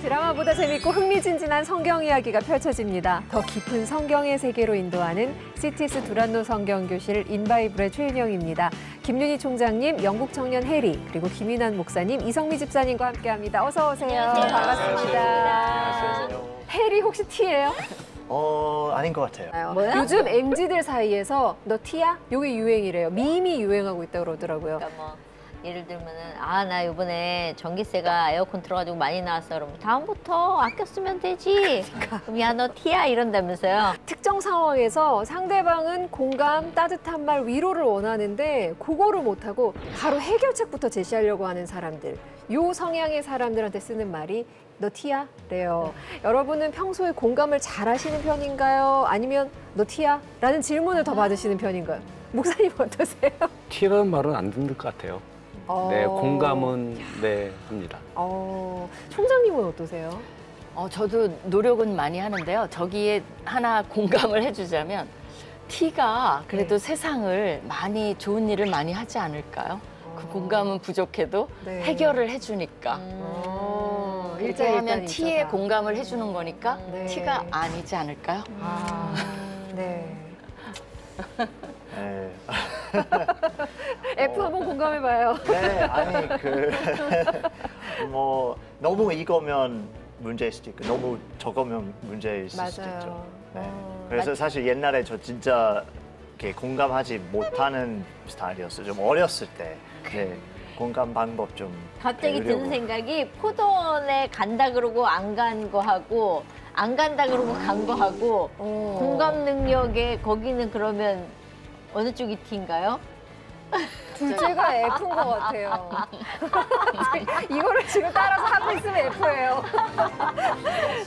드라마보다 재밌고 흥미진진한 성경 이야기가 펼쳐집니다. 더 깊은 성경의 세계로 인도하는 CTS 두란노 성경교실 인바이블의 최인영입니다. 김윤희 총장님, 영국 청년 해리, 그리고 김인환 목사님, 이성미 집사님과 함께합니다. 어서 오세요. 안녕하세요. 반갑습니다. 안녕하세요. 해리 혹시 T예요? 아닌 것 같아요. 뭐야? 요즘 MZ들 사이에서 너 T야? 요게 유행이래요. 밈이 유행하고 있다고 그러더라고요. 그러니까 뭐 예를 들면은 나 이번에 전기세가 에어컨 틀어가지고 많이 나왔어. 그러면 다음부터 아껴 쓰면 되지. 그럼 야 너 T야 이런다면서요. 특정 상황에서 상대방은 공감, 따뜻한 말, 위로를 원하는데 그거를 못하고 바로 해결책부터 제시하려고 하는 사람들. 요 성향의 사람들한테 쓰는 말이 너 T야? 래요. 여러분은 평소에 공감을 잘 하시는 편인가요? 아니면 너 T야? 라는 질문을 더 받으시는 편인가요? 목사님 어떠세요? T라는 말은 안 듣는 것 같아요. 네, 공감은 네 합니다. 총장님은 어떠세요? 저도 노력은 많이 하는데요. 저기에 하나 공감을 해주자면 T가 그래도 네. 세상을 많이 좋은 일을 많이 하지 않을까요? 그 공감은 부족해도 네. 해결을 해주니까. 이렇게 하면 T에 공감을 해주는 거니까 네. T가 아니지 않을까요? 네. 네. F 한번 공감해봐요. 네, 아니 뭐 너무 이거면 문제일 수도 있고 너무 저거면 문제일 수도 맞아요. 있죠. 네. 그래서 사실 옛날에 저 진짜 이렇게 공감하지 못하는 스타일이었어요. 좀 어렸을 때. 네. 공감 방법 좀 갑자기 배우려고. 드는 생각이 포도원에 간다 그러고 안 간 거 하고 안 간다 그러고 간 거 하고 공감 능력에 거기는 그러면 어느 쪽이 T인가요? 둘째가 F인 것 같아요. 이거를 지금 따라서 하고 있으면 F예요.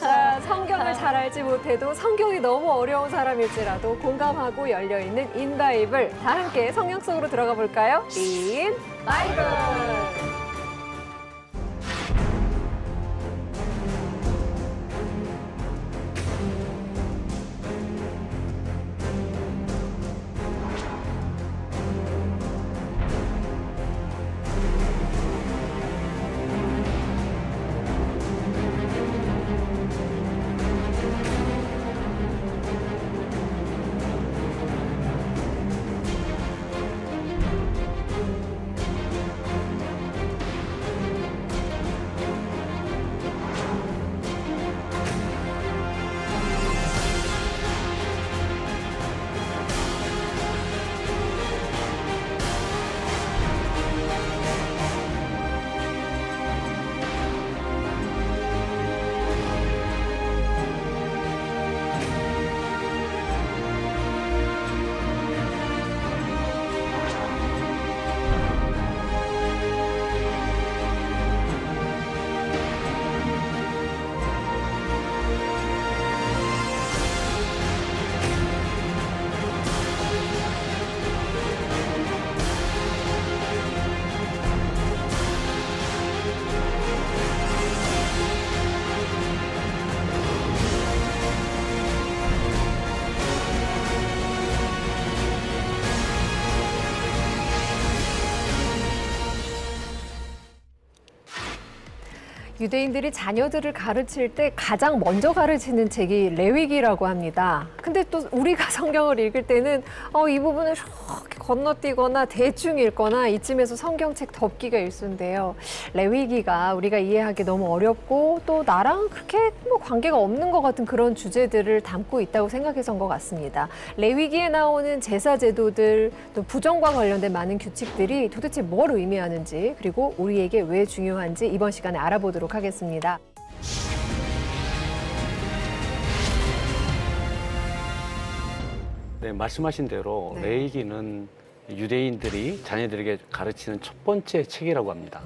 자, 성경을 잘 알지 못해도 성경이 너무 어려운 사람일지라도 공감하고 열려있는 인바이블. 다 함께 성경 속으로 들어가 볼까요? 인바이블. 유대인들이 자녀들을 가르칠 때 가장 먼저 가르치는 책이 레위기라고 합니다. 근데 또 우리가 성경을 읽을 때는 이 부분을 이렇게 건너뛰거나 대충 읽거나 이쯤에서 성경책 덮기가 일쑤인데요. 레위기가 우리가 이해하기 너무 어렵고 또 나랑 그렇게 뭐 관계가 없는 것 같은 그런 주제들을 담고 있다고 생각해서인 것 같습니다. 레위기에 나오는 제사 제도들, 또 부정과 관련된 많은 규칙들이 도대체 뭘 의미하는지 그리고 우리에게 왜 중요한지 이번 시간에 알아보도록 하겠습니다. 네, 말씀하신 대로 네. 레위기는 유대인들이 자녀들에게 가르치는 첫 번째 책이라고 합니다.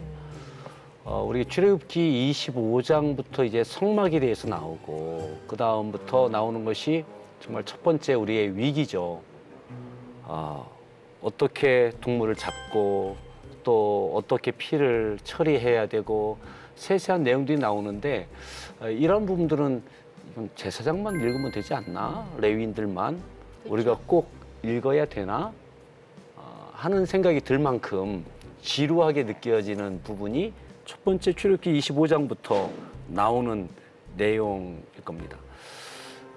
우리 출애굽기 25장부터 이제 성막에 대해서 나오고 그 다음부터 나오는 것이 정말 첫 번째 우리의 위기죠. 어떻게 동물을 잡고 또 어떻게 피를 처리해야 되고 세세한 내용들이 나오는데 이런 부분들은 제사장만 읽으면 되지 않나? 레위인들만 우리가 꼭 읽어야 되나? 하는 생각이 들 만큼 지루하게 느껴지는 부분이 첫 번째 출애굽기 25장부터 나오는 내용일 겁니다.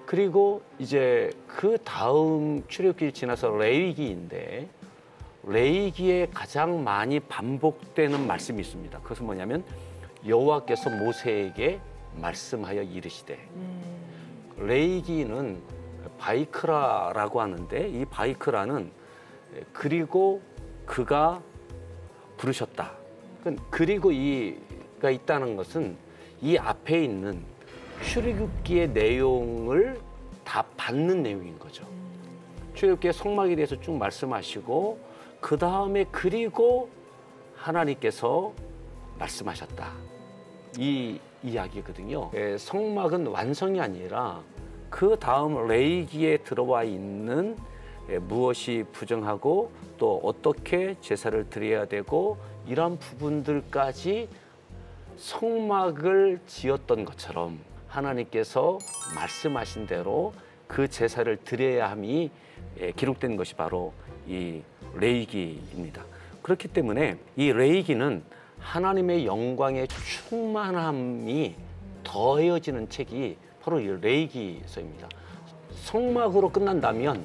그리고 이제 그 다음 출애굽기 지나서 레위기인데 레위기에 가장 많이 반복되는 말씀이 있습니다. 그것은 뭐냐면 여호와께서 모세에게 말씀하여 이르시되 레위기는 바이크라라고 하는데 이 바이크라는 그리고 그가 부르셨다. 그리고 이가 있다는 것은 이 앞에 있는 출애굽기의 내용을 다 받는 내용인 거죠. 출애굽기의 성막에 대해서 쭉 말씀하시고 그 다음에 그리고 하나님께서 말씀하셨다. 이 이야기거든요. 성막은 완성이 아니라 그 다음 레위기에 들어와 있는 무엇이 부정하고 또 어떻게 제사를 드려야 되고 이런 부분들까지 성막을 지었던 것처럼 하나님께서 말씀하신 대로 그 제사를 드려야 함이 기록된 것이 바로 이 레위기입니다. 그렇기 때문에 이 레위기는 하나님의 영광의 충만함이 더해지는 책이 바로 이 레위기서입니다. 성막으로 끝난다면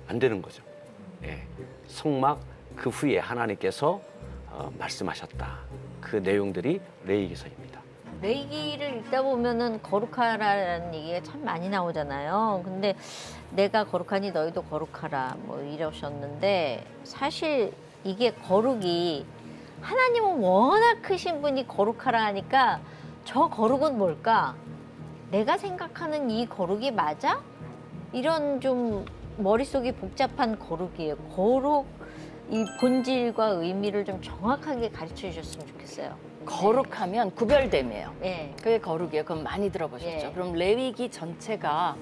안 되는 거죠. 성막 그 후에 하나님께서 말씀하셨다. 그 내용들이 레위기서입니다. 레위기를 읽다 보면은 거룩하라는 얘기가 참 많이 나오잖아요. 근데 내가 거룩하니 너희도 거룩하라 뭐 이러셨는데 사실 이게 거룩이 하나님은 워낙 크신 분이 거룩하라 하니까 저 거룩은 뭘까? 내가 생각하는 이 거룩이 맞아? 이런 좀 머릿속이 복잡한 거룩이에요. 거룩 이 본질과 의미를 좀 정확하게 가르쳐 주셨으면 좋겠어요. 거룩하면 구별됨이에요. 네. 그게 거룩이에요. 그럼 많이 들어보셨죠? 예. 그럼 레위기 전체가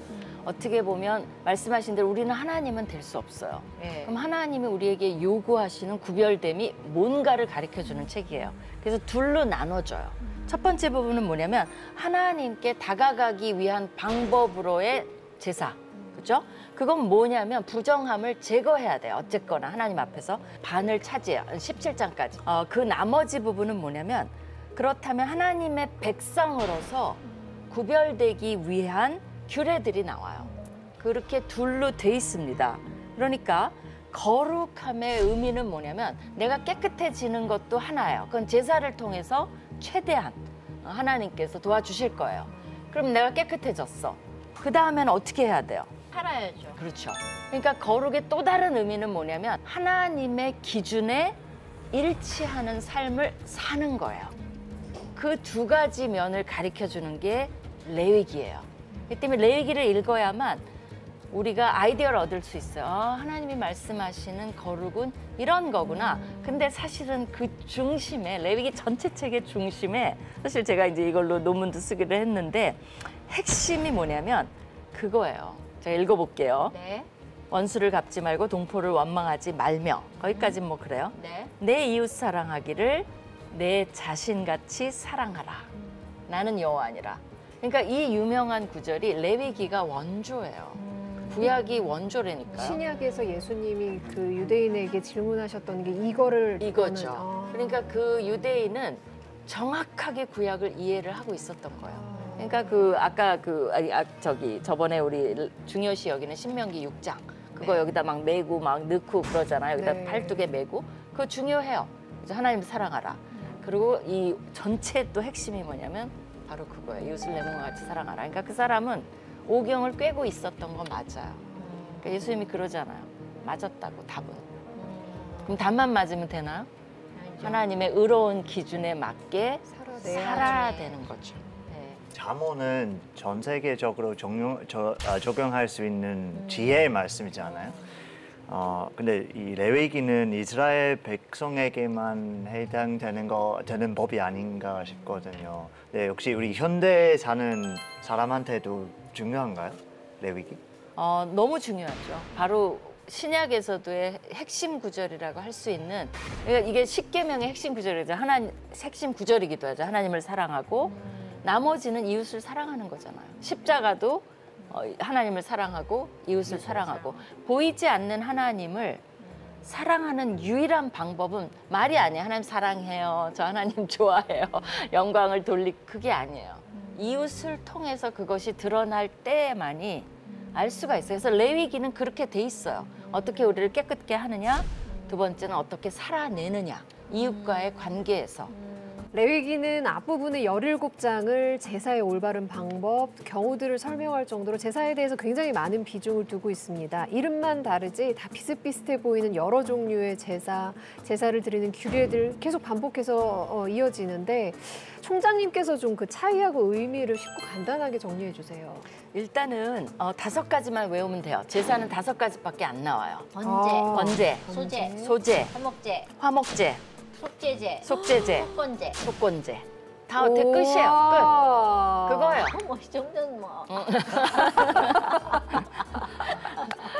어떻게 보면 말씀하신 대로 우리는 하나님은 될 수 없어요. 네. 그럼 하나님이 우리에게 요구하시는 구별됨이 뭔가를 가르쳐주는 책이에요. 그래서 둘로 나눠져요. 첫 번째 부분은 뭐냐면 하나님께 다가가기 위한 방법으로의 제사. 그죠? 그건 뭐냐면 부정함을 제거해야 돼요. 어쨌거나 하나님 앞에서 반을 차지해요. 17장까지. 그 나머지 부분은 뭐냐면 그렇다면 하나님의 백성으로서 구별되기 위한 규례들이 나와요. 그렇게 둘로 돼 있습니다. 그러니까 거룩함의 의미는 뭐냐면 내가 깨끗해지는 것도 하나예요. 그건 제사를 통해서 최대한 하나님께서 도와주실 거예요. 그럼 내가 깨끗해졌어. 그 다음에는 어떻게 해야 돼요? 살아야죠. 그렇죠. 그러니까 거룩의 또 다른 의미는 뭐냐면 하나님의 기준에 일치하는 삶을 사는 거예요. 그 두 가지 면을 가르쳐주는 게 레위기예요. 그렇기 때문에 레위기를 읽어야만 우리가 아이디어를 얻을 수 있어요. 하나님이 말씀하시는 거룩은 이런 거구나. 근데 사실은 그 중심에 레위기 전체 책의 중심에 사실 제가 이제 이걸로 논문도 쓰기로 했는데 핵심이 뭐냐면 그거예요. 제가 읽어볼게요. 네. 원수를 갚지 말고 동포를 원망하지 말며 거기까지는 뭐 그래요. 네. 내 이웃 사랑하기를 내 자신같이 사랑하라. 나는 여호와니라. 그러니까 이 유명한 구절이 레위기가 원조예요. 구약이 원조라니까요. 신약에서 예수님이 그 유대인에게 질문하셨던 게 이거를 이거죠. 듣고는, 그러니까 그 유대인은 정확하게 구약을 이해를 하고 있었던 거예요. 그러니까 그 아까 저번에 우리 중요시 여기는 신명기 6장 그거 네. 여기다 막 메고 막 넣고 그러잖아요. 여기다 네. 팔뚝에 메고 그거 중요해요. 그래서 하나님을 사랑하라. 그리고 이 전체 또 핵심이 뭐냐면 바로 그거예요. 이웃을 내 몸과 같이 사랑하라. 그러니까 그 사람은 오경을 꿰고 있었던 건 맞아요. 그러니까 예수님이 그러잖아요. 맞았다고 답은. 그럼 답만 맞으면 되나요? 아니죠. 하나님의 의로운 기준에 맞게 살아내야 살아야 되는 거죠. 네. 잠언은 전 세계적으로 적용할 수 있는 지혜의 말씀이잖아요. 근데 이 레위기는 이스라엘 백성에게만 되는 법이 아닌가 싶거든요. 네, 혹시 우리 현대에 사는 사람한테도 중요한가요? 레위기? 너무 중요하죠. 바로 신약에서도의 핵심 구절이라고 할 수 있는 그러니까 이게 십계명의 핵심 구절이죠. 핵심 구절이기도 하죠. 하나님을 사랑하고 나머지는 이웃을 사랑하는 거잖아요. 십자가도 하나님을 사랑하고 이웃을 사랑하고 보이지 않는 하나님을 사랑하는 유일한 방법은 말이 아니에요. 하나님 사랑해요. 저 하나님 좋아해요. 영광을 그게 아니에요. 이웃을 통해서 그것이 드러날 때만이 알 수가 있어요. 그래서 레위기는 그렇게 돼 있어요. 어떻게 우리를 깨끗게 하느냐? 두 번째는 어떻게 살아내느냐? 이웃과의 관계에서. 레위기는 앞부분의 17장을 제사의 올바른 방법, 경우들을 설명할 정도로 제사에 대해서 굉장히 많은 비중을 두고 있습니다. 이름만 다르지 다 비슷비슷해 보이는 여러 종류의 제사를 드리는 규례들 계속 반복해서 이어지는데 총장님께서 좀 그 차이하고 의미를 쉽고 간단하게 정리해 주세요. 일단은 5가지만 외우면 돼요. 제사는 5가지밖에 안 나와요. 번제, 번제, 소제, 소제, 화목제, 화목제, 속제제, 속제제, 속건제. 속건제. 다 끝이에요. 끝. 그거예요. 뭐 이 정도는 뭐.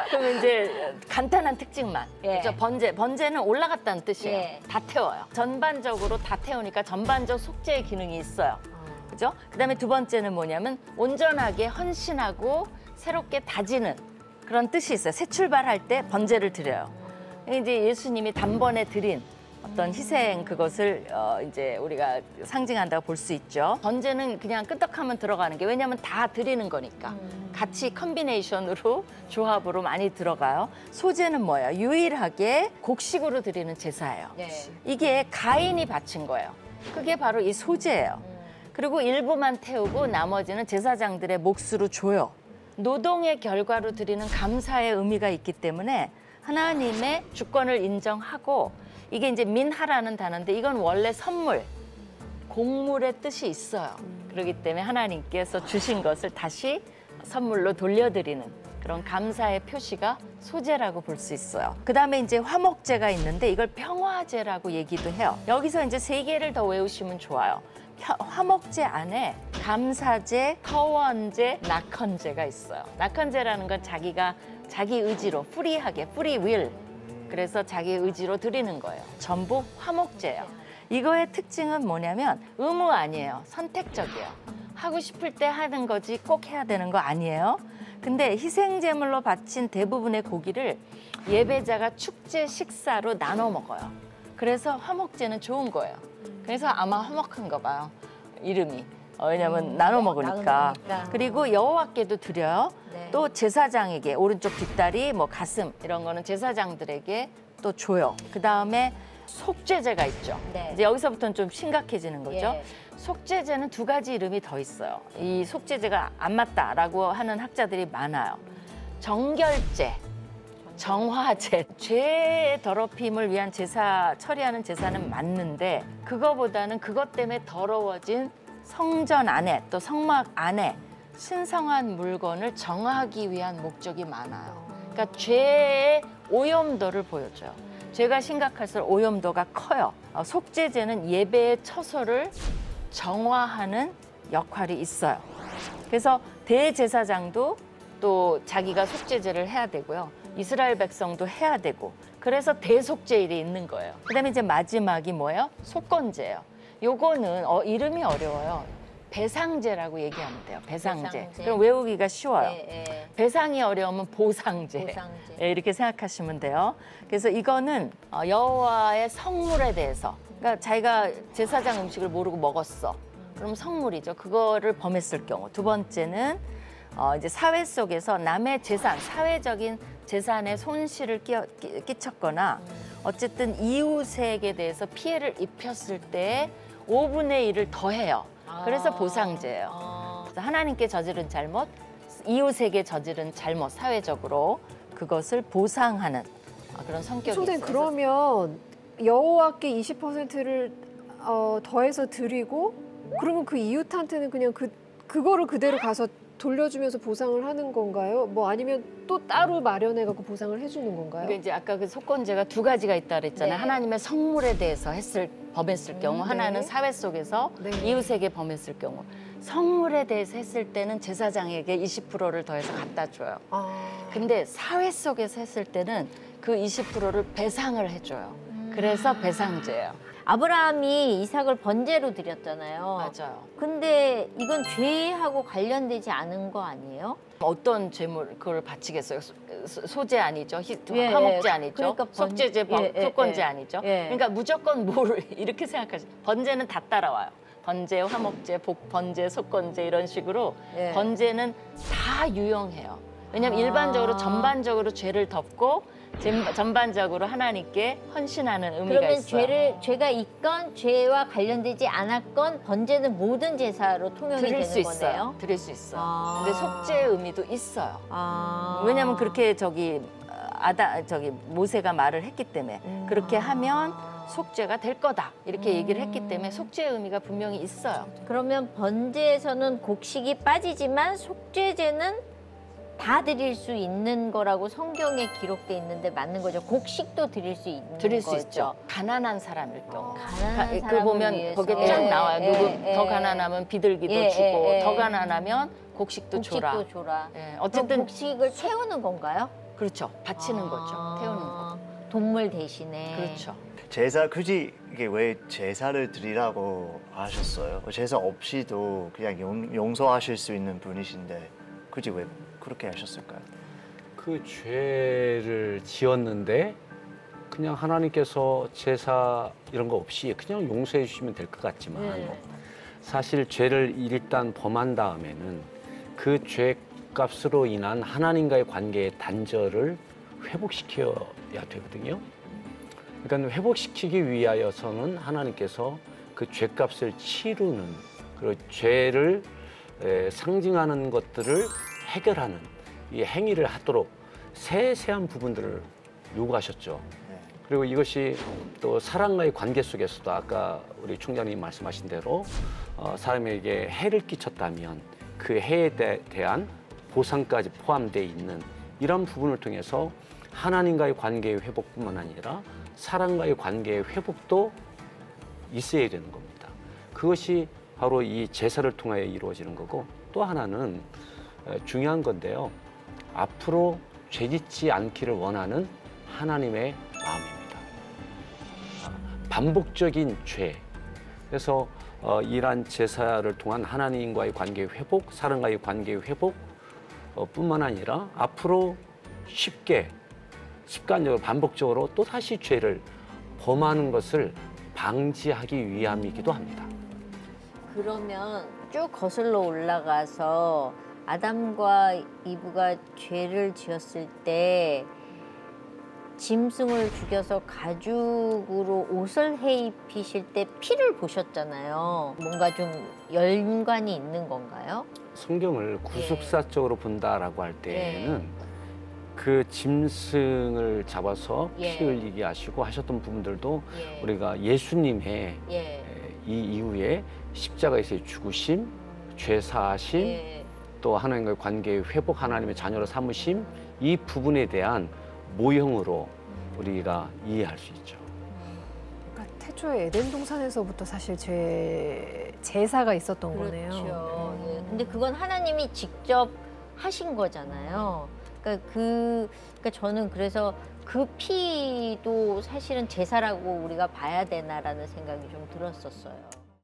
그럼 이제 간단한 특징만. 예. 그죠? 번제는 올라갔다는 뜻이에요. 예. 다 태워요. 전반적으로 다 태우니까 전반적 속죄의 기능이 있어요. 그죠? 그다음에 두 번째는 뭐냐면 온전하게 헌신하고 새롭게 다지는 그런 뜻이 있어요. 새 출발할 때 번제를 드려요. 이제 예수님이 단번에 드린 어떤 희생 그것을 이제 우리가 상징한다고 볼 수 있죠. 번제는 그냥 끄떡하면 들어가는 게 왜냐하면 다 드리는 거니까 같이 컨비네이션으로 조합으로 많이 들어가요. 소제는 뭐예요? 유일하게 곡식으로 드리는 제사예요. 네. 이게 가인이 바친 거예요. 그게 바로 이 소제예요. 그리고 일부만 태우고 나머지는 제사장들의 몫으로 줘요. 노동의 결과로 드리는 감사의 의미가 있기 때문에 하나님의 주권을 인정하고 이게 이제 민하라는 단어인데 이건 원래 선물, 곡물의 뜻이 있어요. 그렇기 때문에 하나님께서 주신 것을 다시 선물로 돌려드리는 그런 감사의 표시가 소제라고 볼 수 있어요. 그다음에 이제 화목제가 있는데 이걸 평화제라고 얘기도 해요. 여기서 이제 3개를 더 외우시면 좋아요. 화목제 안에 감사제, 터원제, 낙헌제가 있어요. 낙헌제라는 건 자기가 자기 의지로 프리하게, 프리윌. 그래서 자기 의지로 드리는 거예요. 전부 화목제예요. 이거의 특징은 뭐냐면 의무 아니에요. 선택적이에요. 하고 싶을 때 하는 거지 꼭 해야 되는 거 아니에요. 근데 희생제물로 바친 대부분의 고기를 예배자가 축제 식사로 나눠 먹어요. 그래서 화목제는 좋은 거예요. 그래서 아마 화목한가 봐요. 이름이. 왜냐면 나눠 먹으니까. 그리고 여호와께도 드려요. 네. 또 제사장에게 오른쪽 뒷다리, 뭐 가슴 이런 거는 제사장들에게 또 줘요. 그다음에 속죄제가 있죠. 네. 이제 여기서부터는 좀 심각해지는 거죠. 예. 속죄제는 2가지 이름이 더 있어요. 이 속죄제가 안 맞다라고 하는 학자들이 많아요. 정결제, 정화제, 죄의 더럽힘을 위한 제사 처리하는 제사는 맞는데 그거보다는 그것 때문에 더러워진 성전 안에 또 성막 안에 신성한 물건을 정하기 위한 목적이 많아요. 그러니까 죄의 오염도를 보여줘요. 죄가 심각할수록 오염도가 커요. 속죄제는 예배의 처소를 정화하는 역할이 있어요. 그래서 대제사장도 또 자기가 속죄제를 해야 되고요. 이스라엘 백성도 해야 되고 그래서 대속죄일이 있는 거예요. 그다음에 이제 마지막이 뭐예요? 속건제예요. 요거는 이름이 어려워요. 배상제라고 얘기하면 돼요. 배상제. 배상제. 그럼 외우기가 쉬워요. 예. 배상이 어려우면 보상제. 보상제. 예, 이렇게 생각하시면 돼요. 그래서 이거는 여호와의 성물에 대해서 그러니까 자기가 제사장 음식을 모르고 먹었어. 그럼 성물이죠. 그거를 범했을 경우. 두 번째는 이제 사회 속에서 남의 재산, 사회적인 재산에 손실을 끼쳤거나 어쨌든 이웃에게 대해서 피해를 입혔을 때 5분의 1을 더해요. 그래서 보상제예요. 그래서 하나님께 저지른 잘못, 이웃에게 저지른 잘못, 사회적으로 그것을 보상하는 그런 성격이 총장님, 있어요. 그러면 여호와께 20%를 더해서 드리고 그러면 그 이웃한테는 그냥 그거를 그대로 가서 돌려주면서 보상을 하는 건가요? 뭐 아니면 또 따로 마련해갖고 보상을 해주는 건가요? 그러니까 이제 아까 그 속건제가 2가지가 있다 그랬잖아요. 네. 하나님의 성물에 대해서 범했을 경우, 네. 하나는 사회 속에서 네. 이웃에게 범했을 경우. 성물에 대해서 했을 때는 제사장에게 20%를 더해서 갖다 줘요. 근데 사회 속에서 했을 때는 그 20%를 배상을 해줘요. 그래서 배상제예요. 아브라함이 이삭을 번제로 드렸잖아요. 맞아요. 근데 이건 죄하고 관련되지 않은 거 아니에요? 어떤 제물 그걸 바치겠어요? 소제 아니죠? 예, 화목제 아니죠? 그러니까 속죄제, 예, 속건제 예, 아니죠? 예. 그러니까 무조건 뭐를 이렇게 생각하시. 번제는 다 따라와요. 번제, 화목제, 번제, 속건제 이런 식으로 예. 번제는 다 유용해요. 왜냐하면 일반적으로 전반적으로 죄를 덮고 전반적으로 하나님께 헌신하는 의미가 그러면 있어요. 죄가 있건 죄와 관련되지 않았건 번제는 모든 제사로 통용이 드릴 되는 수 거네요. 있어요. 드릴 수 있어요. 아. 근데 속죄의 의미도 있어요. 아. 왜냐하면 그렇게 모세가 말을 했기 때문에 그렇게 하면 속죄가 될 거다 이렇게 얘기를 했기 때문에 속죄의 의미가 분명히 있어요. 그러면 번제에서는 곡식이 빠지지만 속죄제는 다 드릴 수 있는 거라고 성경에 기록돼 있는데 맞는 거죠. 곡식도 드릴 수 있는 드릴 수 거죠. 있죠. 가난한 사람일 경우. 가난한 그 사람을 보면 위해서. 거기에 쫙 나와요. 누구 예, 더 예. 가난하면 비둘기도 예, 주고 예, 예. 더 가난하면 곡식도 줘라. 곡식도 줘라. 예, 어쨌든 어쨌든 곡식을 태우는 건가요? 그렇죠. 바치는 거죠. 태우는 거. 동물 대신에. 그렇죠. 제사 굳이 이게 왜 제사를 드리라고 하셨어요? 제사 없이도 그냥 용서하실 수 있는 분이신데 굳이 왜 그렇게 하셨을까요? 그 죄를 지었는데 그냥 하나님께서 제사 이런 거 없이 그냥 용서해 주시면 될 것 같지만 네. 사실 죄를 일단 범한 다음에는 그 죄값으로 인한 하나님과의 관계의 단절을 회복시켜야 되거든요. 그러니까 회복시키기 위하여서는 하나님께서 그 죄값을 치르는 그리고 죄를 상징하는 것들을 해결하는 이 행위를 하도록 세세한 부분들을 요구하셨죠. 그리고 이것이 또 사람과의 관계 속에서도 아까 우리 총장님이 말씀하신 대로 사람에게 해를 끼쳤다면 그 해에 대한 보상까지 포함되어 있는 이런 부분을 통해서 하나님과의 관계의 회복뿐만 아니라 사람과의 관계의 회복도 있어야 되는 겁니다. 그것이 바로 이 제사를 통하여 이루어지는 거고 또 하나는 중요한 건데요. 앞으로 죄짓지 않기를 원하는 하나님의 마음입니다. 반복적인 죄. 그래서 이러한 제사를 통한 하나님과의 관계의 회복, 사람과의 관계의 회복 뿐만 아니라 앞으로 쉽게 습관적으로 반복적으로 또 다시 죄를 범하는 것을 방지하기 위함이기도 합니다. 그러면 쭉 거슬러 올라가서 아담과 이브가 죄를 지었을 때 짐승을 죽여서 가죽으로 옷을 해 입히실 때 피를 보셨잖아요. 뭔가 좀 연관이 있는 건가요? 성경을 구속사적으로 본다라고 할 때에는 그 짐승을 잡아서 피 예. 흘리게 하시고 하셨던 부분들도 예. 우리가 예수님의 예. 이 이후에 십자가에서의 죽으심, 죄 사하심, 예. 또 하나님과의 관계의 회복, 하나님의 자녀로 삼으심 이 부분에 대한 모형으로 우리가 이해할 수 있죠. 그러니까 태초에 에덴 동산에서부터 사실 제사가 있었던 거네요. 그렇죠. 예. 근데 그건 하나님이 직접 하신 거잖아요. 그러니까 저는 그래서 그 피도 사실은 제사라고 우리가 봐야 되나라는 생각이 좀 들었었어요.